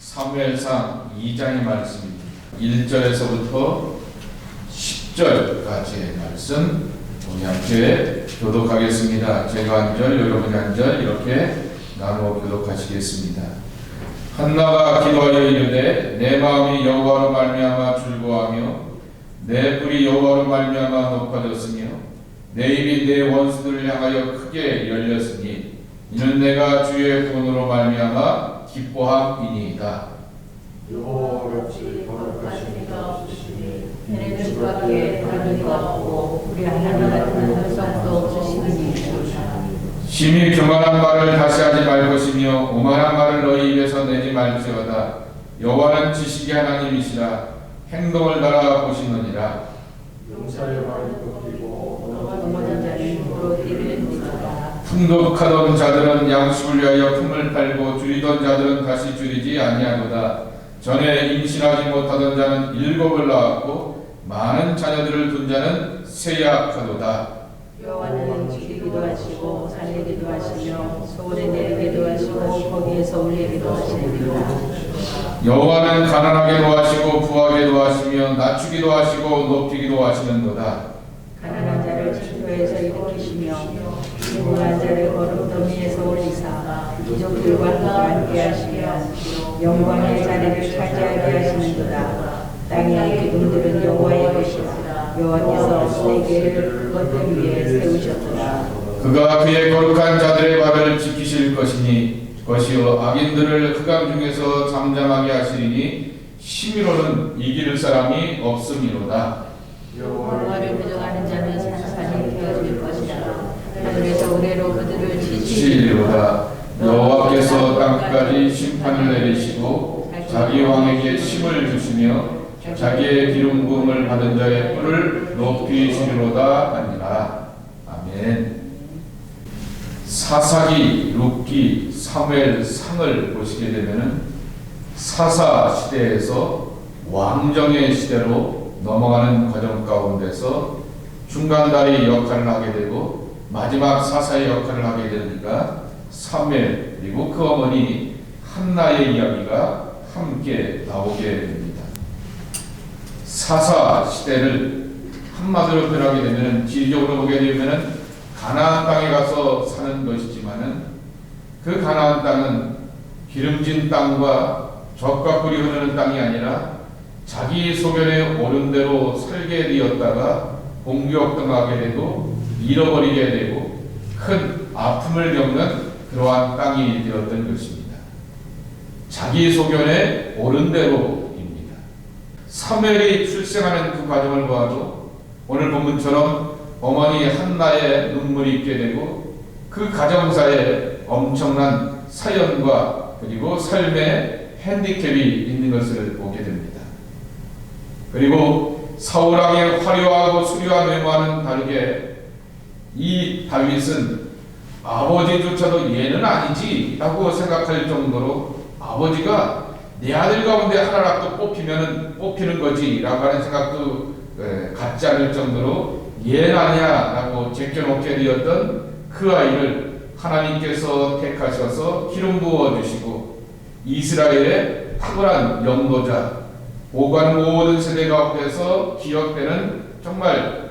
사무엘상 2장의 말씀입니다. 1절에서부터 10절까지의 말씀 우리 함께 교독하겠습니다. 제가 한 절, 여러분이 한 절 이렇게 나누어 교독하시겠습니다. 한나가 기도하여 이르되 내 마음이 여호와로 말미암아 즐거워하며 내 뿔이 여호와로 말미암아 높아졌으며 내 입이 내 원수들을 향하여 크게 열렸으니 이는 내가 주의 구원으로 말미암아 기뻐함이니이다. 여호와같이 거룩하신 이가 없으시니 이는 주밖에 다른 이가 없고 우리 하나님 같은 선성도 없으시니이다. 심히 교만한 말을 다시 하지 말 것이며 오만한 말을 너희 입에서 내지 말지어다. 여호와는 지식의 하나님이시라. 행동을 따라 보시느니라. 용사의 말이 꺾이고 넘어진 자는 힘으로 뛰는지라. 풍족하던 자들은 양식을 위하여 품을 팔고 줄이던 자들은 다시 줄이지 아니하도다. 전에 임신하지 못하던 자는 7을 낳았고 많은 자녀들을 둔 자는 쇠약하도다. 여호와는 죽이기도 하시고 살리기도 하시며 소원에 내리기도 하시고 거기에서 올리기도 하시느니라. 여호와는 가난하게도 하시고 부하게도 하시며 낮추기도 하시고 높이기도 하시는도다. 가난한 자를 징표에서 일으키시며 부유한 자를 거룩더미에서 올리사 귀족들과 함께 하시며 영광의 자리를 차지하게 하시는도다. 땅의 기둥들은 여호와의 것이라. 여호와께서 세계를 그것들 위에 세우셨도다. 그가 그의 거룩한 자들의 발을 지키실 것이요 악인들을 흑암 중에서 잠잠하게 하시리니 심히로는 이길 사람이 없음이로다. 여호와를 부정하는 자는 산산이 되어질 것이라. 하늘에서 우레로 그들을 치리로다. 여호와께서 땅까지 심판을 내리시고 자기 왕에게 힘을 주시며 자기의 기름 부음을 받은 자의 뿔을 높이시리로다 하니라. 아멘. 사사기, 룻기, 사무엘상을 보시게 되면은 사사 시대에서 왕정의 시대로 넘어가는 과정 가운데서 중간다리 역할을 하게 되고 마지막 사사의 역할을 하게 되니까 사무엘 그리고 그 어머니 한나의 이야기가 함께 나오게 됩니다. 사사 시대를 한마디로 표현하게 되면 지리적으로 보게 되면은 가나안 땅에 가서 사는 것이지만은 그 가나안 땅은 기름진 땅과 젖과 꿀이 흐르는 땅이 아니라 자기 소견에 옳은 대로 살게 되었다가 공격당하게 되고 잃어버리게 되고 큰 아픔을 겪는 그러한 땅이 되었던 것입니다. 자기 소견에 옳은 대로입니다. 사무엘이 출생하는 그 과정을 보아도 오늘 본문처럼 어머니 한나의 눈물이 있게 되고 그 가정사에 엄청난 사연과 그리고 삶의 핸디캡이 있는 것을 보게 됩니다. 그리고 사울왕의 화려하고 수려한 외모와는 다르게 이 다윗은 아버지조차도 얘는 아니지 라고 생각할 정도로 아버지가 내 아들 가운데 하나라도 뽑히는 거지 라고 하는 생각도 갖지 않을 정도로 얘는 아니야 라고 제껴놓게 되었던 그 아이를 하나님께서 택하셔서 기름 부어주시고 이스라엘의 탁월한 영도자 오간 모든 세대 가운데서 기억되는 정말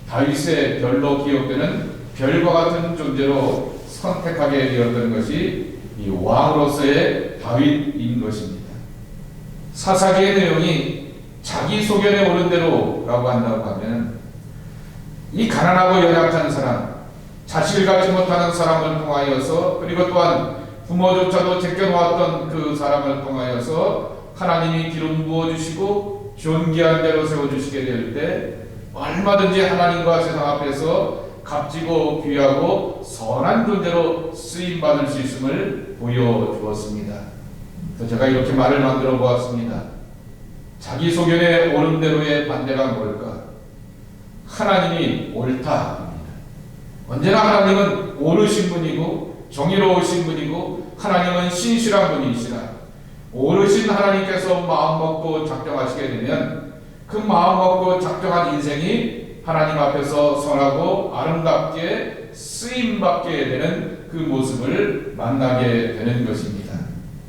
다윗의 별로 기억되는 별과 같은 존재로 선택하게 되었던 것이 이 왕으로서의 다윗인 것입니다. 사사기의 내용이 자기 소견에 옳은 대로라고 한다고 하면 이 가난하고 연약한 사람, 자식을 갖지 못하는 사람을 통하여서 그리고 또한 부모조차도 제껴놓았던 그 사람을 통하여서 하나님이 기름 부어주시고 존귀한 대로 세워주시게 될 때 얼마든지 하나님과 세상 앞에서 값지고 귀하고 선한 존재로 쓰임받을 수 있음을 보여주었습니다. 그래서 제가 이렇게 말을 만들어 보았습니다. 자기 소견에 옳은 대로의 반대가 뭘까? 하나님이 옳다입니다. 언제나 하나님은 옳으신 분이고 정의로우신 분이고 하나님은 신실한 분이시라. 옳으신 하나님께서 마음먹고 작정하시게 되면 그 마음먹고 작정한 인생이 하나님 앞에서 선하고 아름답게 쓰임받게 되는 그 모습을 만나게 되는 것입니다.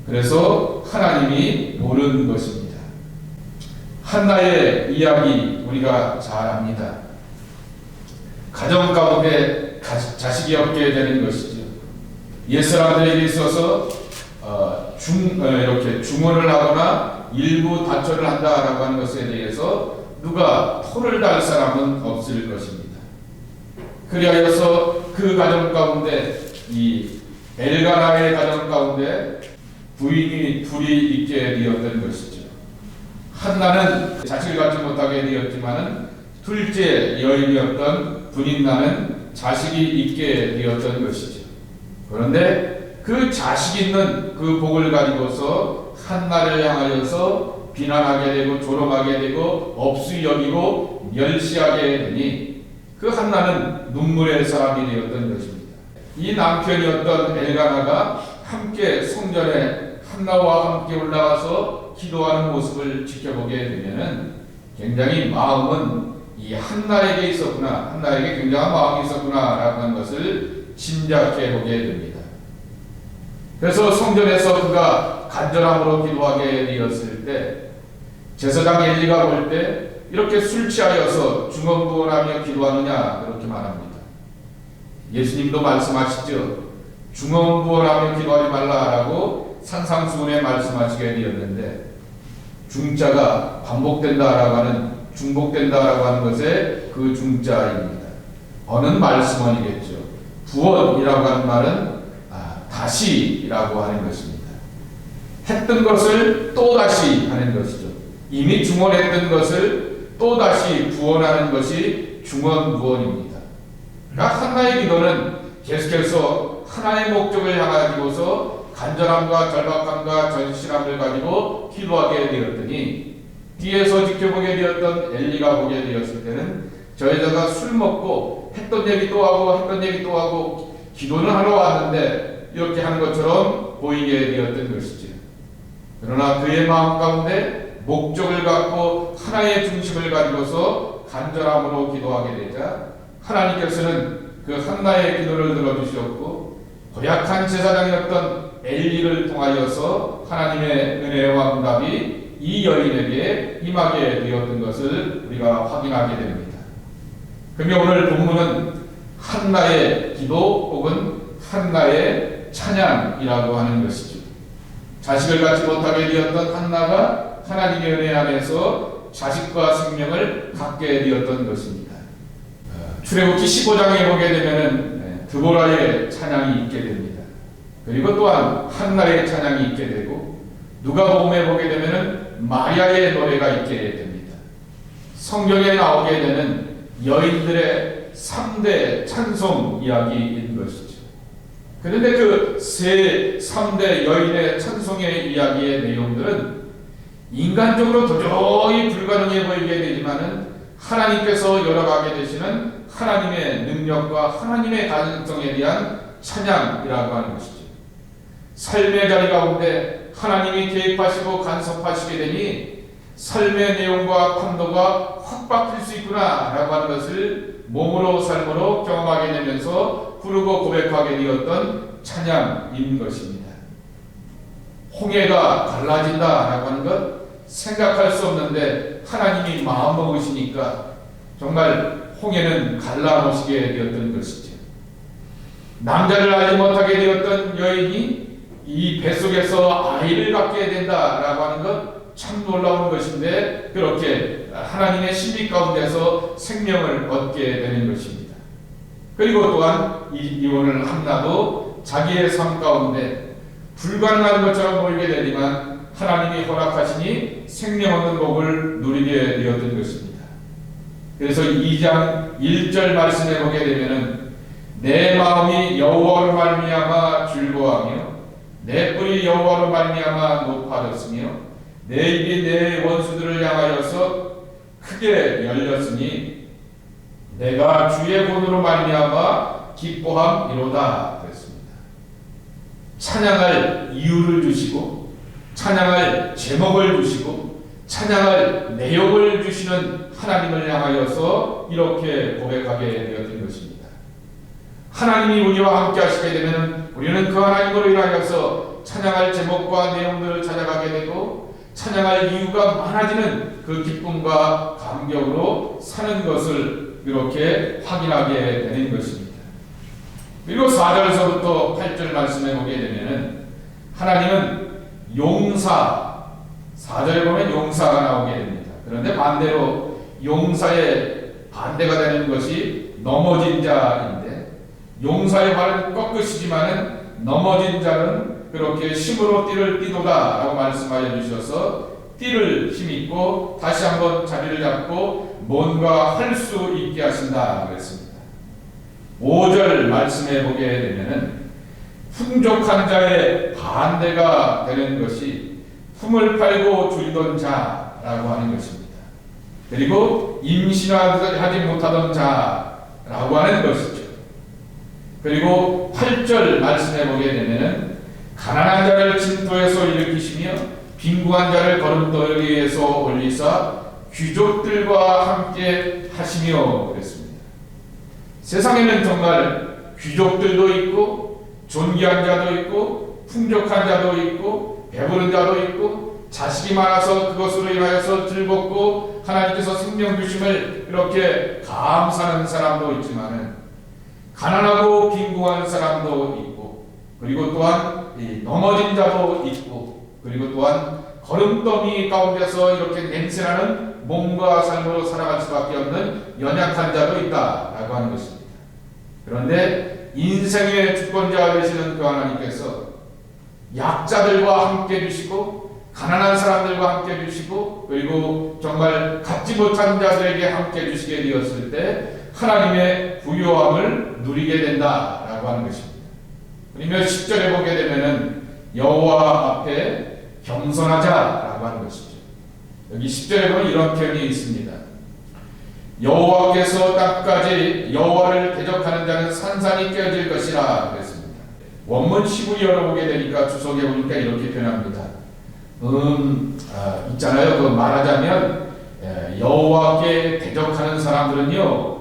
그래서 하나님이 모르는 것입니다. 한나의 이야기 우리가 잘 압니다. 가정 가운데 자식이 없게 되는 것이죠. 옛사람들에게 있어서 이렇게 중언을 하거나 일부 다처를 한다라고 하는 것에 대해서 누가 토를 달 사람은 없을 것입니다. 그리하여서 그 가정 가운데 이 엘가나의 가정 가운데 부인이 둘이 있게 되었던 것이죠. 한나는 자식을 갖지 못하게 되었지만은 둘째 여인이었던 분인나는 자식이 있게 되었던 것이죠. 그런데 그 자식 있는 그 복을 가지고서 한나를 향하여서 비난하게 되고 조롱하게 되고 업수 여기고 멸시하게 되니 그 한나는 눈물의 사람이 되었던 것입니다. 이 남편이었던 엘가나가 함께 성전에 한나와 함께 올라가서 기도하는 모습을 지켜보게 되면은 굉장히 마음은 이 한나에게 있었구나, 한나에게 굉장한 마음이 있었구나라고 하는 것을 짐작해 보게 됩니다. 그래서 성전에서 그가 간절함으로 기도하게 되었을 때 제사장 엘리가 볼 때 이렇게 술 취하여서 중언부언하며 기도하느냐 그렇게 말합니다. 예수님도 말씀하시죠. 중언부언하며 기도하지 말라라고 산상수훈에 말씀하시게 되었는데 중자가 반복된다라고 하는 중복된다라고 하는 것에 그 중자입니다. 어느 말씀원이겠죠. 부언이라고 하는 말은 다시라고 하는 것입니다. 했던 것을 또다시 하는 것이죠. 이미 중언했던 것을 또다시 부언하는 것이 중언부언입니다. 그러니까 한나의 기도는 계속해서 하나의 목적을 향하고서 간절함과 절박함과 전신함을 가지고 기도하게 되었더니 뒤에서 지켜보게 되었던 엘리가 보게 되었을 때는 저 여자가 술 먹고 했던 얘기 또 하고 했던 얘기 또 하고 기도는 하러 왔는데 이렇게 하는 것처럼 보이게 되었던 것이죠. 그러나 그의 마음 가운데 목적을 갖고 하나의 중심을 가지고서 간절함으로 기도하게 되자 하나님께서는 그 한나의 기도를 들어주셨고 고약한 제사장이었던 엘리를 통하여서 하나님의 은혜와 응답이 이 여인에게 임하게 되었던 것을 우리가 확인하게 됩니다. 그러면 오늘 본문은 한나의 기도 혹은 한나의 찬양이라고 하는 것이죠. 자식을 갖지 못하게 되었던 한나가 하나님의 은혜 안에서 자식과 생명을 갖게 되었던 것입니다. 출애굽기 15장에 보게 되면은 드보라의 찬양이 있게 됩니다. 그리고 또한 한나의 찬양이 있게 되고 누가복음에 보게 되면은 마리아의 노래가 있게 됩니다. 성경에 나오게 되는 여인들의 3대 찬송 이야기인 것이죠. 그런데 그 3대 여인의 찬송의 이야기의 내용들은 인간적으로 도저히 불가능해 보이게 되지만은 하나님께서 열어가게 되시는 하나님의 능력과 하나님의 가능성에 대한 찬양이라고 하는 것이죠. 삶의 자리 가운데 하나님이 개입하시고 간섭하시게 되니 삶의 내용과 판도가 확 바뀔 수 있구나 라고 하는 것을 몸으로 삶으로 경험하게 되면서 부르고 고백하게 되었던 찬양인 것입니다. 홍해가 갈라진다 라고 하는 것 생각할 수 없는데 하나님이 마음먹으시니까 정말 홍해는 갈라놓으시게 되었던 것이죠. 남자를 알지 못하게 되었던 여인이 이 뱃속에서 아이를 갖게 된다라고 하는 것 참 놀라운 것인데 그렇게 하나님의 신비 가운데서 생명을 얻게 되는 것입니다. 그리고 또한 오늘 한나도 자기의 삶 가운데 불가능한 것처럼 보이게 되지만 하나님이 허락하시니 생명 얻는 복을 누리게 되었던 것입니다. 그래서 2장 1절 말씀에 보게 되면은 내 마음이 여호와로 말미암아 즐거워하며 내 뿔이 여호와로 말미암아 높아졌으며 내 입이 내 원수들을 향하여서 크게 열렸으니 내가 주의 본으로 말미암아 기뻐함이로다 그랬습니다. 찬양할 이유를 주시고 찬양할 제목을 주시고 찬양할 내용을 주시는 하나님을 향하여서 이렇게 고백하게 되었던 것입니다. 하나님이 우리와 함께 하시게 되면 우리는 그 하나님으로 인하여서 찬양할 제목과 내용들을 찾아가게 되고 찬양할 이유가 많아지는 그 기쁨과 감격으로 사는 것을 이렇게 확인하게 되는 것입니다. 그리고 4절서부터 8절 말씀에 보게 되면은 하나님은 용사, 4절에 보면 용사가 나오게 됩니다. 그런데 반대로 용사의 반대가 되는 것이 넘어진 자인데, 용사의 발은 꺾으시지만은 넘어진 자는 그렇게 힘으로 띠를 띠도다 라고 말씀하여 주셔서 띠를 힘입고 다시 한번 자리를 잡고 뭔가 할 수 있게 하신다 그랬습니다. 5절 말씀해 보게 되면은 풍족한 자의 반대가 되는 것이 품을 팔고 줄이던 자라고 하는 것입니다. 그리고 임신하지 못하던 자라고 하는 것이죠. 그리고 8절 말씀해 보게 되면은 가난한 자를 진토에서 일으키시며 빈궁한 자를 걸음돌 위에서 올리사 귀족들과 함께 하시며 그랬습니다. 세상에는 정말 귀족들도 있고 존귀한 자도 있고 풍족한 자도 있고 배부른 자도 있고 자식이 많아서 그것으로 인하여서 즐겁고 하나님께서 생명 주심을 이렇게 감사하는 사람도 있지만은 가난하고 빈궁한 사람도 있고 그리고 또한 넘어진 자도 있고 그리고 또한 걸음더미 가운데서 이렇게 냄새나는 몸과 삶으로 살아갈 수밖에 없는 연약한 자도 있다라고 하는 것입니다. 그런데 인생의 주권자 되시는 그 하나님께서 약자들과 함께 주시고 가난한 사람들과 함께 주시고 그리고 정말 갖지 못한 자들에게 함께 주시게 되었을 때 하나님의 부요함을 누리게 된다라고 하는 것입니다. 그러면 10절에 보게 되면은 여호와 앞에 겸손하자라고 하는 것이죠. 여기 10절에 보면 이런 표현이 있습니다. 여호와께서 땅까지 여호와를 대적하는 자는 산산이 깨어질 것이라 그랬습니다. 원문 시브리어로 보게 되니까 주석에 보니까 이렇게 표현합니다. 있잖아요. 그 말하자면 여호와께 대적하는 사람들은요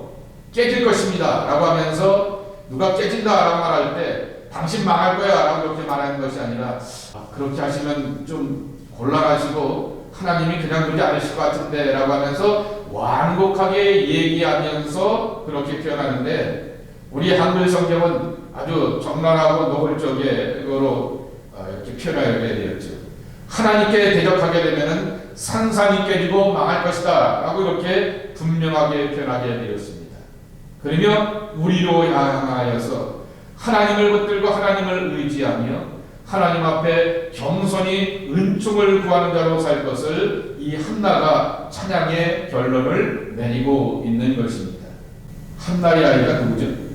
깨질 것입니다 라고 하면서 누가 깨진다 라고 말할 때 당신 망할 거야 라고 그렇게 말하는 것이 아니라 그렇게 하시면 좀 곤란하시고 하나님이 그냥 두지 않으실 것 같은데 라고 하면서 완곡하게 얘기하면서 그렇게 표현하는데 우리 한글 성경은 아주 적나라하고 노골적으로 이렇게 표현하게 되었죠. 하나님께 대적하게 되면은 산산이 깨지고 망할 것이다 라고 이렇게 분명하게 표현하게 되었습니다. 그러면 우리로 향하여서 하나님을 붙들고 하나님을 의지하며 하나님 앞에 겸손히 은총을 구하는 자로 살 것을 이 한나가 찬양의 결론을 내리고 있는 것입니다. 한나의 아이가 누구죠?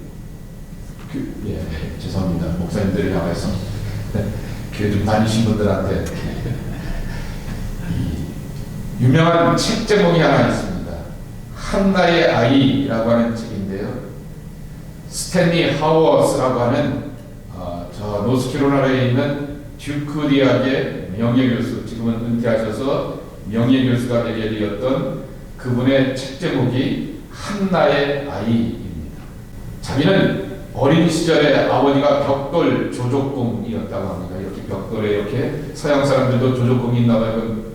죄송합니다. 목사님들이 나와서 교회 좀 다니신 분들한테 유명한 책 제목이 하나 있습니다. 한나의 아이라고 하는 책인데요. 스탠리 하워스라고 하는 저 노스캐롤라이나에 있는 듀크 대학의 명예교수, 지금은 은퇴하셔서 명예교수가 되게 되었던 그분의 책 제목이 한나의 아이입니다. 자기는 어린 시절에 아버지가 벽돌 조족공이었다고 합니다. 이렇게 벽돌에 이렇게 서양 사람들도 조족공이 있나봐요.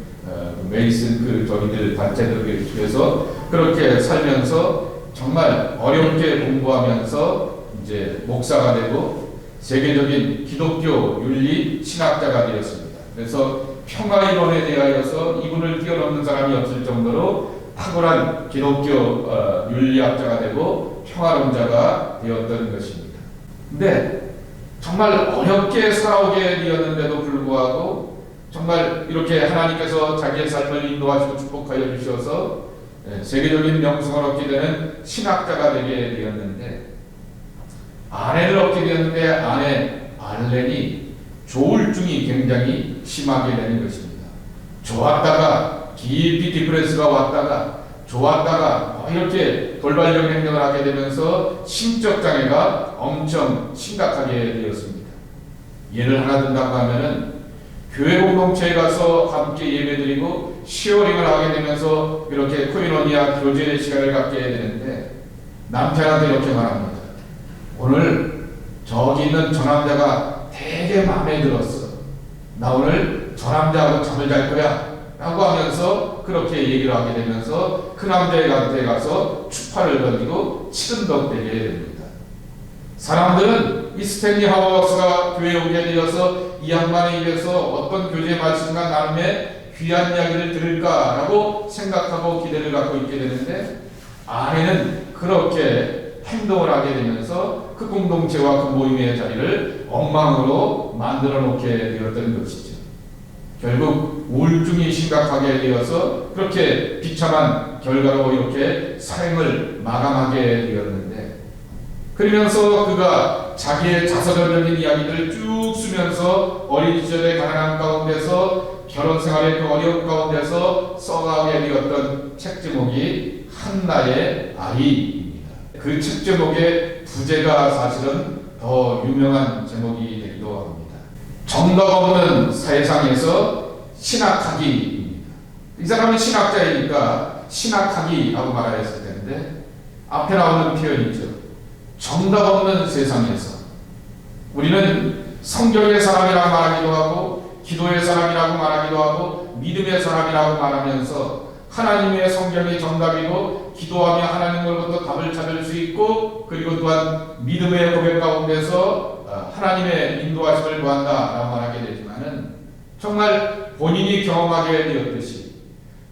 메이슨 저기들 단체들 중에서 그렇게 살면서 정말 어렵게 공부하면서 이제 목사가 되고 세계적인 기독교 윤리 신학자가 되었습니다. 그래서 평화 이론에 대하여서 이분을 뛰어넘는 사람이 없을 정도로 탁월한 기독교 윤리학자가 되고 평화론자가 되었던 것입니다. 근데 정말 어렵게 살아오게 되었는데도 불구하고 정말 이렇게 하나님께서 자기의 삶을 인도하시고 축복하여 주셔서 세계적인 명성을 얻게 되는 신학자가 되게 되었는데 아내를 얻게 되었는데 아내 알렌이 조울증이 굉장히 심하게 되는 것입니다. 좋았다가 깊이 디프레스가 왔다가 좋았다가 이렇게 돌발적인 행동을 하게 되면서 심적 장애가 엄청 심각하게 되었습니다. 예를 하나 든다고 하면은 교회 공동체에 가서 함께 예배드리고 시어링을 하게 되면서 이렇게 코이노니아 교제의 시간을 갖게 되는데 남편한테 이렇게 말합니다. 오늘 저기 있는 저 남자가 되게 마음에 들었어. 나 오늘 저 남자하고 잠을 잘 거야 라고 하면서 그렇게 얘기를 하게 되면서 그 남자한테 가서 추파를 던지고 치근덕대게 됩니다. 사람들은 이 스탠리 하워스가 교회에 오게 되어서 이 양반의 입에서 어떤 교제 말씀과 나눔의 귀한 이야기를 들을까라고 생각하고 기대를 갖고 있게 되는데, 아내는 그렇게 행동을 하게 되면서 그 공동체와 그 모임의 자리를 엉망으로 만들어 놓게 되었던 것이죠. 결국 우울증이 심각하게 되어서 그렇게 비참한 결과로 이렇게 삶을 마감하게 되었는데, 그러면서 그가 자기의 자서전적인 이야기들을 쭉 쓰면서 어린 시절의 가난한 가운데서 결혼 생활의 그 어려움 가운데서 써가게 되었던 책 제목이 한나의 아이입니다. 그 책 제목의 부제가 사실은 더 유명한 제목이 되기도 합니다. 정답 없는 세상에서 신학하기입니다. 이 사람은 신학자이니까 신학하기라고 말하였을 텐데, 앞에 나오는 표현이죠. 정답 없는 세상에서 우리는 성경의 사람이라고 말하기도 하고 기도의 사람이라고 말하기도 하고 믿음의 사람이라고 말하면서 하나님의 성경이 정답이고 기도하며 하나님으로부터 답을 찾을 수 있고, 그리고 또한 믿음의 고백 가운데서 하나님의 인도하심을 구한다라고 말하게 되지만은, 정말 본인이 경험하게 되었듯이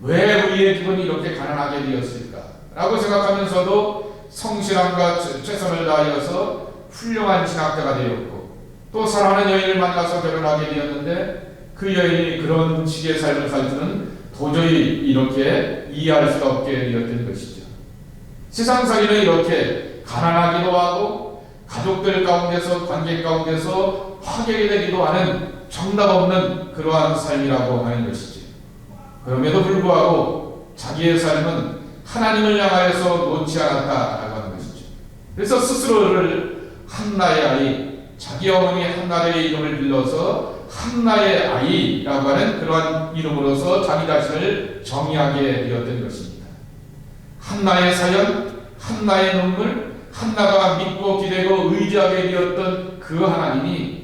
왜 우리의 기분이 이렇게 가난하게 되었을까 라고 생각하면서도 성실함과 최선을 다하여서 훌륭한 신학자가 되었고, 또 사랑하는 여인을 만나서 결혼하게 되었는데, 그 여인이 그런 식의 삶을 살지는 도저히 이렇게 이해할 수 없게 되었던 것이죠. 세상살이는 이렇게 가난하기도 하고 가족들 가운데서 관계 가운데서 파괴가 되기도 하는 정답 없는 그러한 삶이라고 하는 것이죠. 그럼에도 불구하고 자기의 삶은 하나님을 향하여서 놓지 않았다라고 하는 것이죠. 그래서 스스로를 한나의 아이, 자기 어머니 한나의 이름을 빌려서 한나의 아이라고 하는 그러한 이름으로서 자기 자신을 정의하게 되었던 것입니다. 한나의 사연, 한나의 눈물, 한나가 믿고 기대고 의지하게 되었던 그 하나님이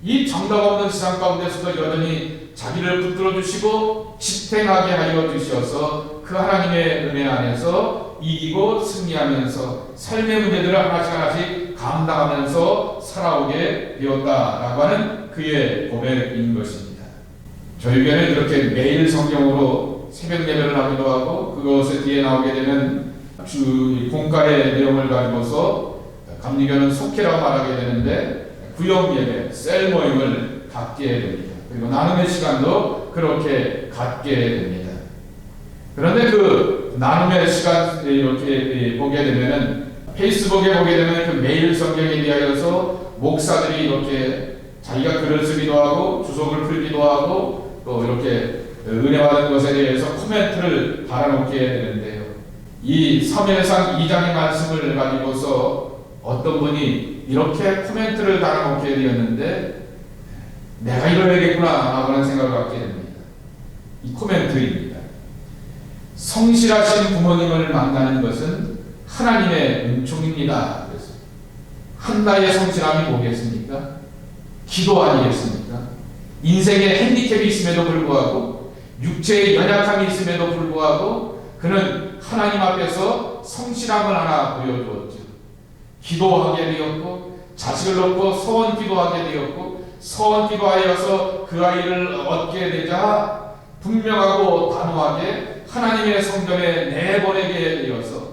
이 정답 없는 세상 가운데서도 여전히 자기를 붙들어 주시고 지탱하게 하여 주셔서 그 하나님의 은혜 안에서 이기고 승리하면서 삶의 문제들을 하나씩 하나씩 감당하면서 살아오게 되었다라고 하는 그의 고백인 것입니다. 저희 교회는 이렇게 매일 성경으로 새벽 예배를 하기도 하고, 그것에 뒤에 나오게 되면 주 공과의 내용을 가지고서 감리교는 속회라고 말하게 되는데, 구역 예배, 셀 모임을 갖게 됩니다. 그리고 나눔의 시간도 그렇게 갖게 됩니다. 그런데 그 나눔의 시간 이렇게 보게 되면은, 페이스북에 보게 되면 그 매일 성경에 대하여서 목사들이 이렇게 자기가 글을 쓰기도 하고 주석을 풀기도 하고 또 이렇게 은혜 받은 것에 대해서 코멘트를 달아놓게 되는데요. 이 사무엘상 2장의 말씀을 가지고서 어떤 분이 이렇게 코멘트를 달아놓게 되었는데, 내가 이러야겠구나 하는 생각을 갖게 됩니다. 이 코멘트입니다. 성실하신 부모님을 만나는 것은 하나님의 은총입니다. 그래서 한나의 성실함이 뭐겠습니까? 기도 아니겠습니까? 인생에 핸디캡이 있음에도 불구하고 육체의 연약함이 있음에도 불구하고 그는 하나님 앞에서 성실함을 하나 보여주었죠. 기도하게 되었고 자식을 놓고 소원 기도하게 되었고, 소원 기도하여서 그 아이를 얻게 되자 분명하고 단호하게 하나님의 성전에 내보내게 되어서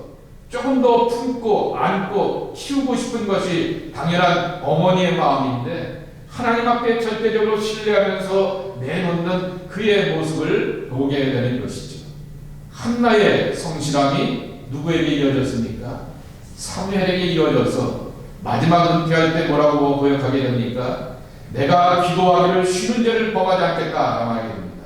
조금 더 품고 안고 키우고 싶은 것이 당연한 어머니의 마음인데, 하나님 앞에 절대적으로 신뢰하면서 내놓는 그의 모습을 보게 되는 것이죠. 한나의 성실함이 누구에게 이어졌습니까? 사무엘에게 이어져서 마지막 은퇴할 때 뭐라고 고백하게 됩니까? 내가 기도하기를 쉬는 죄를 범하지 않겠다 말하게 됩니다.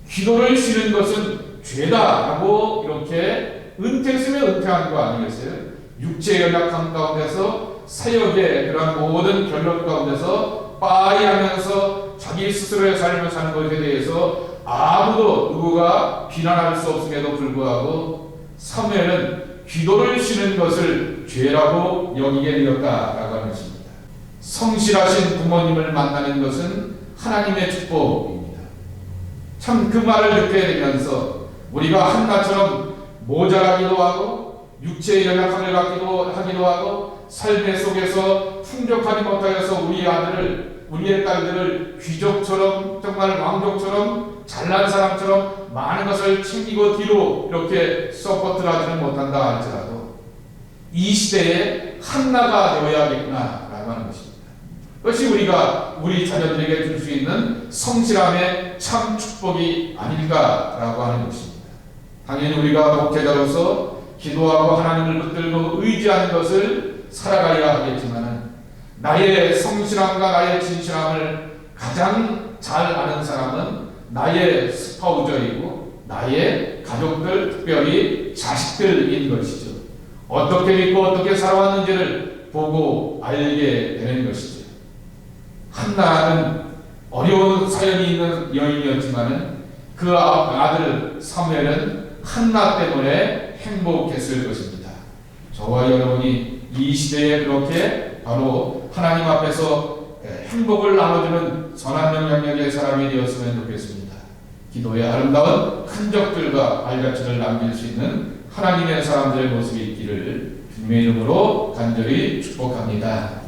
기도를 쉬는 것은 죄다라고 이렇게 은퇴했으면 은퇴한 거 아니겠어요? 육체의 연약함 가운데서 사역의 그런 모든 결론 가운데서 빠이하면서 자기 스스로의 삶을 사는 것에 대해서 아무도 누구가 비난할 수 없음에도 불구하고 사무엘은 기도를 쉬는 것을 죄라고 여기게 되었다라고 하는 것입니다. 성실하신 부모님을 만나는 것은 하나님의 축복입니다. 참 그 말을 듣게 되면서 우리가 한나처럼 모자라기도 하고 육체의 연약함을 하기도 하고 삶의 속에서 풍족하지 못하여서 우리 아들을 우리의 딸들을 귀족처럼 정말 왕족처럼 잘난 사람처럼 많은 것을 챙기고 뒤로 이렇게 서포트를 하지는 못한다 할지라도 이 시대에 한나가 되어야겠구나라고 하는 것입니다. 그것이 우리가 우리 자녀들에게 줄 수 있는 성실함의 참 축복이 아닐까라고 하는 것입니다. 당연히 우리가 목회자로서 기도하고 하나님을 붙들고 의지하는 것을 살아가야 하겠지만 나의 성실함과 나의 진실함을 가장 잘 아는 사람은 나의 스파우저이고 나의 가족들, 특별히 자식들인 것이죠. 어떻게 믿고 어떻게 살아왔는지를 보고 알게 되는 것이죠. 한나는 어려운 사연이 있는 여인이었지만 그 아들 사무엘은 한나 때문에 행복했을 것입니다. 저와 여러분이 이 시대에 그렇게 바로 하나님 앞에서 행복을 나눠주는 선한 영향력의 사람이 되었으면 좋겠습니다. 기도의 아름다운 흔적들과 발자취를 남길 수 있는 하나님의 사람들의 모습이 있기를 주님의 이름으로 간절히 축복합니다.